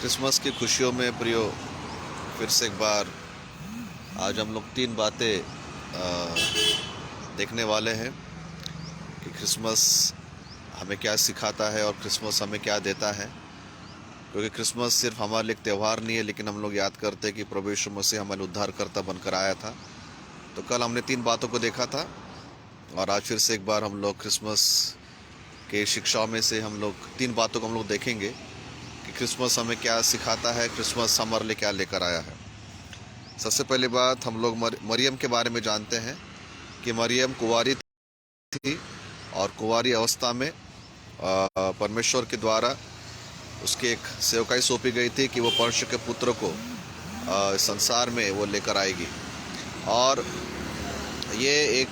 Christmas की खुशियों में प्रियो, फिर से एक बार आज हम लोग तीन बातें देखने वाले हैं कि क्रिसमस हमें क्या सिखाता है और क्रिसमस हमें क्या देता है। क्योंकि क्रिसमस सिर्फ हमारे लिए एक त्यौहार नहीं है, लेकिन हम लोग याद करते हैं कि प्रभु यीशु मसीह हमारे उद्धारकर्ता बनकर आया था। तो कल हमने तीन बातों को देखा था और आज फिर से एक बार हम लोग क्रिसमस के शिक्षाओं में से हम लोग तीन बातों को हम लोग देखेंगे कि क्रिसमस हमें क्या सिखाता है, क्रिसमस हमारे लिए क्या लेकर आया है। सबसे पहली बात हम लोग मरियम के बारे में जानते हैं कि मरियम कुंवारी थी और कुंवारी अवस्था में परमेश्वर के द्वारा उसके एक सेवकाई सौंपी गई थी कि वो परमेश्वर के पुत्र को संसार में वो लेकर आएगी। और ये एक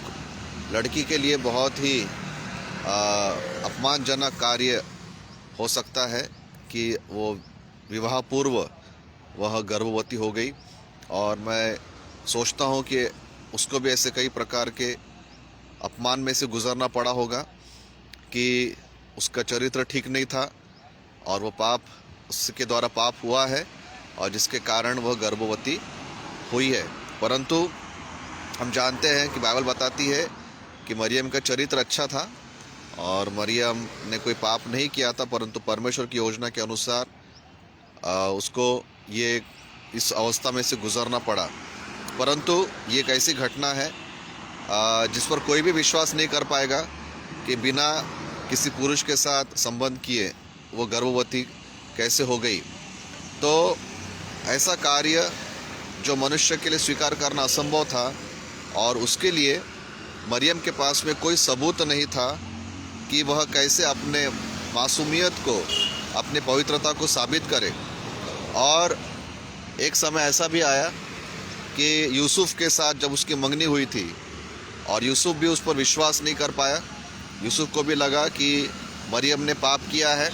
लड़की के लिए बहुत ही अपमानजनक कार्य हो सकता है कि वो विवाह पूर्व वह गर्भवती हो गई। और मैं सोचता हूँ कि उसको भी ऐसे कई प्रकार के अपमान में से गुजरना पड़ा होगा कि उसका चरित्र ठीक नहीं था और वो पाप, उसके द्वारा पाप हुआ है और जिसके कारण वह गर्भवती हुई है। परंतु हम जानते हैं कि बाइबल बताती है कि मरियम का चरित्र अच्छा था और मरियम ने कोई पाप नहीं किया था, परंतु परमेश्वर की योजना के अनुसार उसको ये इस अवस्था में से गुजरना पड़ा। परंतु ये एक ऐसी घटना है जिस पर कोई भी विश्वास नहीं कर पाएगा कि बिना किसी पुरुष के साथ संबंध किए वो गर्भवती कैसे हो गई। तो ऐसा कार्य जो मनुष्य के लिए स्वीकार करना असंभव था और उसके लिए मरियम के पास में कोई सबूत नहीं था कि वह कैसे अपने मासूमियत को, अपनी पवित्रता को साबित करे। और एक समय ऐसा भी आया कि यूसुफ के साथ जब उसकी मंगनी हुई थी और यूसुफ भी उस पर विश्वास नहीं कर पाया। यूसुफ को भी लगा कि मरियम ने पाप किया है,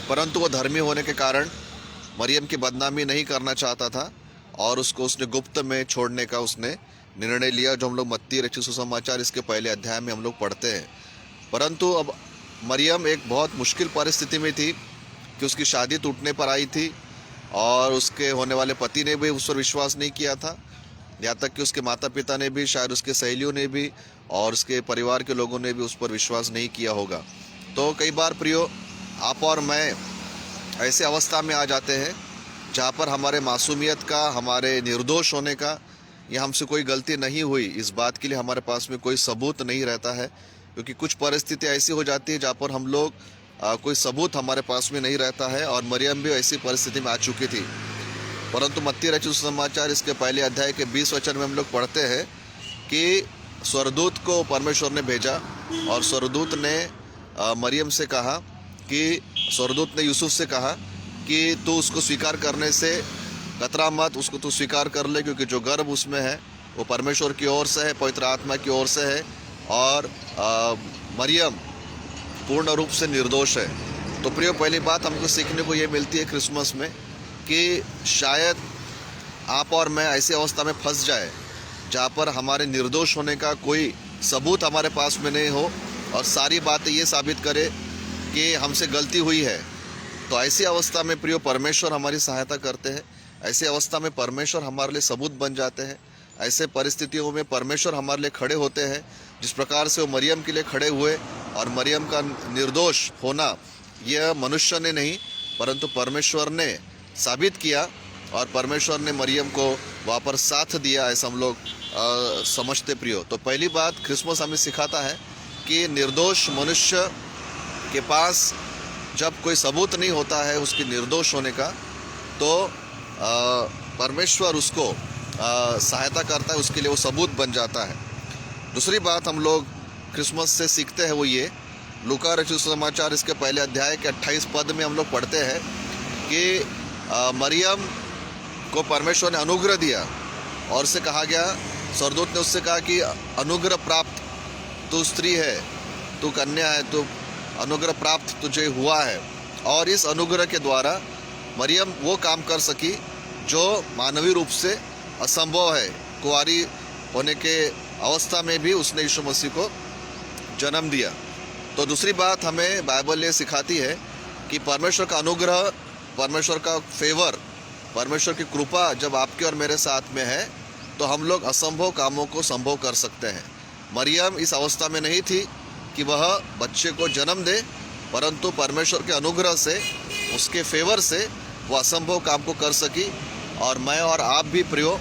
परंतु वह धर्मी होने के कारण मरियम की बदनामी नहीं करना चाहता था और उसने गुप्त में छोड़ने का उसने निर्णय लिया, जो हम लोग मत्ती रचित सुसमाचार इसके पहले अध्याय में हम लोग पढ़ते हैं। परंतु अब मरियम एक बहुत मुश्किल परिस्थिति में थी कि उसकी शादी टूटने पर आई थी और उसके होने वाले पति ने भी उस पर विश्वास नहीं किया था। यहाँ तक कि उसके माता पिता ने भी, शायद उसके सहेलियों ने भी और उसके परिवार के लोगों ने भी उस पर विश्वास नहीं किया होगा। तो कई बार प्रियो, आप और मैं ऐसे अवस्था में आ जाते हैं जहाँ पर हमारे मासूमियत का, हमारे निर्दोष होने का या हमसे कोई गलती नहीं हुई, इस बात के लिए हमारे पास में कोई सबूत नहीं रहता है। क्योंकि कुछ परिस्थितियाँ ऐसी हो जाती है जहाँ पर हम लोग कोई सबूत हमारे पास में नहीं रहता है और मरियम भी ऐसी परिस्थिति में आ चुकी थी। परंतु मत्ती रचित सुसमाचार इसके पहले अध्याय के 20 वचन में हम लोग पढ़ते हैं कि स्वर्गदूत को परमेश्वर ने भेजा और स्वर्गदूत ने मरियम से कहा कि, स्वर्गदूत ने यूसुफ से कहा कि तू उसको स्वीकार करने से कतरा मत, उसको तू स्वीकार कर ले, क्योंकि जो गर्भ उसमें है वो परमेश्वर की ओर से है, पवित्र आत्मा की ओर से है और मरियम पूर्ण रूप से निर्दोष है। तो प्रियो, पहली बात हमको सीखने को ये मिलती है क्रिसमस में कि शायद आप और मैं ऐसी अवस्था में फंस जाए जहाँ पर हमारे निर्दोष होने का कोई सबूत हमारे पास में नहीं हो और सारी बातें ये साबित करे कि हमसे गलती हुई है। तो ऐसी अवस्था में प्रियो, परमेश्वर हमारी सहायता करते हैं। ऐसी अवस्था में परमेश्वर हमारे लिए सबूत बन जाते हैं। ऐसे परिस्थितियों में परमेश्वर हमारे लिए खड़े होते हैं, जिस प्रकार से वो मरियम के लिए खड़े हुए। और मरियम का निर्दोष होना यह मनुष्य ने नहीं, परंतु परमेश्वर ने साबित किया और परमेश्वर ने मरियम को वहाँ पर साथ दिया, ऐसा हम लोग समझते प्रियो। तो पहली बात क्रिसमस हमें सिखाता है कि निर्दोष मनुष्य के पास जब कोई सबूत नहीं होता है उसकी निर्दोष होने का, तो परमेश्वर उसको सहायता करता है, उसके लिए वो सबूत बन जाता है। दूसरी बात हम लोग क्रिसमस से सीखते हैं वो ये, लूका रचित सुसमाचार इसके पहले अध्याय के 28 पद में हम लोग पढ़ते हैं कि मरियम को परमेश्वर ने अनुग्रह दिया और उससे कहा गया, स्वर्गदूत ने उससे कहा कि अनुग्रह प्राप्त तू स्त्री है, तू कन्या है, तो अनुग्रह प्राप्त तुझे हुआ है। और इस अनुग्रह के द्वारा मरियम वो काम कर सकी जो मानवीय रूप से असंभव है। कुंवारी होने के अवस्था में भी उसने यीशु मसीह को जन्म दिया। तो दूसरी बात हमें बाइबल ये सिखाती है कि परमेश्वर का अनुग्रह परमेश्वर का फेवर, परमेश्वर की कृपा जब आपके और मेरे साथ में है तो हम लोग असंभव कामों को संभव कर सकते हैं। मरियम इस अवस्था में नहीं थी कि वह बच्चे को जन्म दे, परंतु परमेश्वर के अनुग्रह से, उसके फेवर से वह असंभव काम को कर सकी। और मैं और आप भी प्रियो,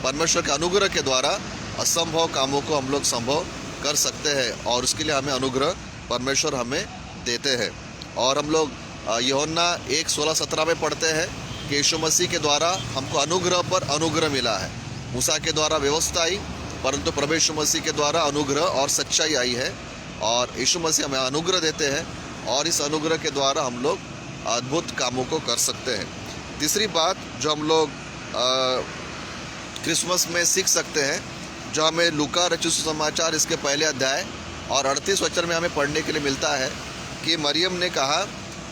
परमेश्वर के अनुग्रह के द्वारा असंभव कामों को हम लोग संभव कर सकते हैं, और उसके लिए हमें अनुग्रह परमेश्वर हमें देते हैं। और हम लोग यूहन्ना 1:16-17 में पढ़ते हैं कि यीशु मसीह के द्वारा हमको अनुग्रह पर अनुग्रह मिला है। मूसा के द्वारा व्यवस्था आई, परंतु प्रभु यीशु मसीह के द्वारा अनुग्रह और सच्चाई आई है, और यीशु मसीह हमें अनुग्रह देते हैं, और इस अनुग्रह के द्वारा हम लोग अद्भुत कामों को कर सकते हैं। तीसरी बात जो हम लोग क्रिसमस में सीख सकते हैं, जो हमें लूका रचित सुसमाचार इसके पहले अध्याय और 38 वचन में हमें पढ़ने के लिए मिलता है कि मरियम ने कहा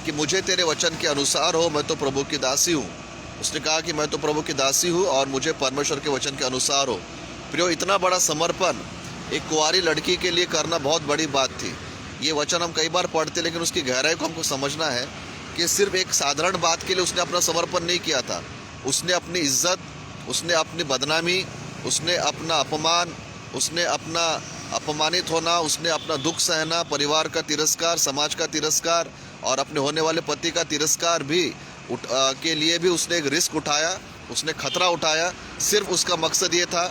कि मुझे तेरे वचन के अनुसार हो, मैं तो प्रभु की दासी हूँ। उसने कहा कि मैं तो प्रभु की दासी हूँ और मुझे परमेश्वर के वचन के अनुसार हो। प्रियो, इतना बड़ा समर्पण एक कुंवारी लड़की के लिए करना बहुत बड़ी बात थी। ये वचन हम कई बार पढ़ते, लेकिन उसकी गहराई को हमको समझना है कि सिर्फ एक साधारण बात के लिए उसने अपना समर्पण नहीं किया था। उसने अपनी इज्जत, उसने अपनी बदनामी, उसने अपना अपमान, उसने अपना अपमानित होना, उसने अपना दुख सहना, परिवार का तिरस्कार, समाज का तिरस्कार और अपने होने वाले पति का तिरस्कार भी के लिए भी उसने एक रिस्क उठाया, उसने खतरा उठाया। सिर्फ उसका मकसद ये था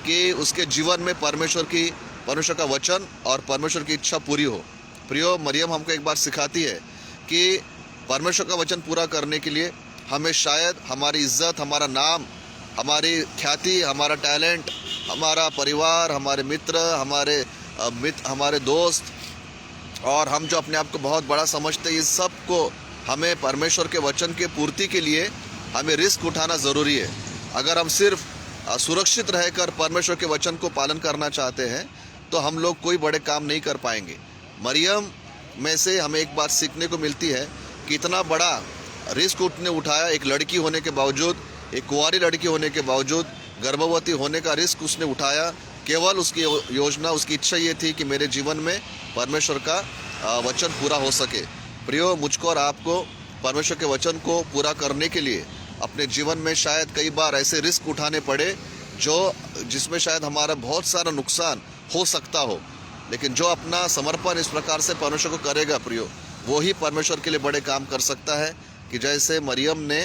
कि उसके जीवन में परमेश्वर का वचन और परमेश्वर की इच्छा पूरी हो। प्रियो, मरियम हमको एक बार सिखाती है कि परमेश्वर का वचन पूरा करने के लिए हमें शायद हमारी इज्जत, हमारा नाम, हमारी ख्याति, हमारा टैलेंट, हमारा परिवार, हमारे मित्र, हमारे दोस्त, और हम जो अपने आप को बहुत बड़ा समझते हैं, इस सब को हमें परमेश्वर के वचन के पूर्ति के लिए हमें रिस्क उठाना ज़रूरी है। अगर हम सिर्फ सुरक्षित रहकर परमेश्वर के वचन को पालन करना चाहते हैं तो हम लोग कोई बड़े काम नहीं कर पाएंगे। मरियम में से हमें एक बात सीखने को मिलती है कि इतना बड़ा रिस्क उसने उठाया, एक लड़की होने के बावजूद, एक कुंवारी लड़की होने के बावजूद, गर्भवती होने का रिस्क उसने उठाया। केवल उसकी योजना, उसकी इच्छा ये थी कि मेरे जीवन में परमेश्वर का वचन पूरा हो सके। प्रियो, मुझको और आपको परमेश्वर के वचन को पूरा करने के लिए अपने जीवन में शायद कई बार ऐसे रिस्क उठाने पड़े जिसमें शायद हमारा बहुत सारा नुकसान हो सकता हो, लेकिन जो अपना समर्पण इस प्रकार से परमेश्वर को करेगा प्रियो, वो ही परमेश्वर के लिए बड़े काम कर सकता है। कि जैसे मरियम ने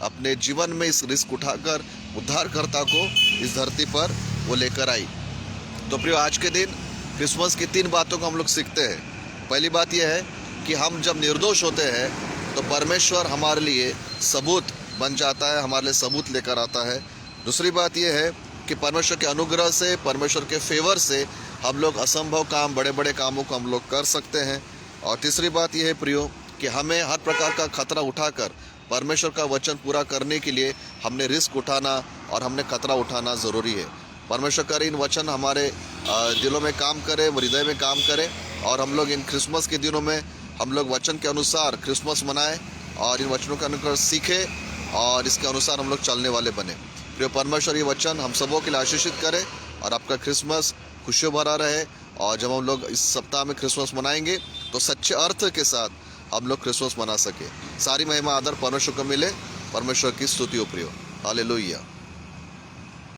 अपने जीवन में इस रिस्क उठाकर उद्धारकर्ता को इस धरती पर वो लेकर आई। तो प्रियो, आज के दिन क्रिसमस की 3 बातों को हम लोग सीखते हैं। पहली बात यह है कि हम जब निर्दोष होते हैं तो परमेश्वर हमारे लिए सबूत बन जाता है, हमारे लिए सबूत लेकर आता है। दूसरी बात यह है कि परमेश्वर के अनुग्रह से, परमेश्वर के फेवर से हम लोग असंभव काम, बड़े बड़े कामों को हम लोग कर सकते हैं। और तीसरी बात यह है प्रियो कि हमें हर प्रकार का खतरा उठाकर परमेश्वर का वचन पूरा करने के लिए हमने रिस्क उठाना और हमने खतरा उठाना ज़रूरी है। परमेश्वर करे इन वचन हमारे दिलों में काम करे, हृदय में काम करे, और हम लोग इन क्रिसमस के दिनों में हम लोग वचन के अनुसार क्रिसमस मनाएं और इन वचनों के अनुसार सीखें और इसके अनुसार हम लोग चलने वाले बने। प्रिय परमेश्वर, ये वचन हम सबों के लिए आशीषित करे और आपका क्रिसमस खुशियों भरा रहे। और जब हम लोग इस सप्ताह में क्रिसमस मनाएंगे तो सच्चे अर्थ के साथ हम लोग क्रिसमस मना सके। सारी महिमा आदर परमेश्वर को मिले। परमेश्वर की स्तुति हो प्रियो। हालेलुया।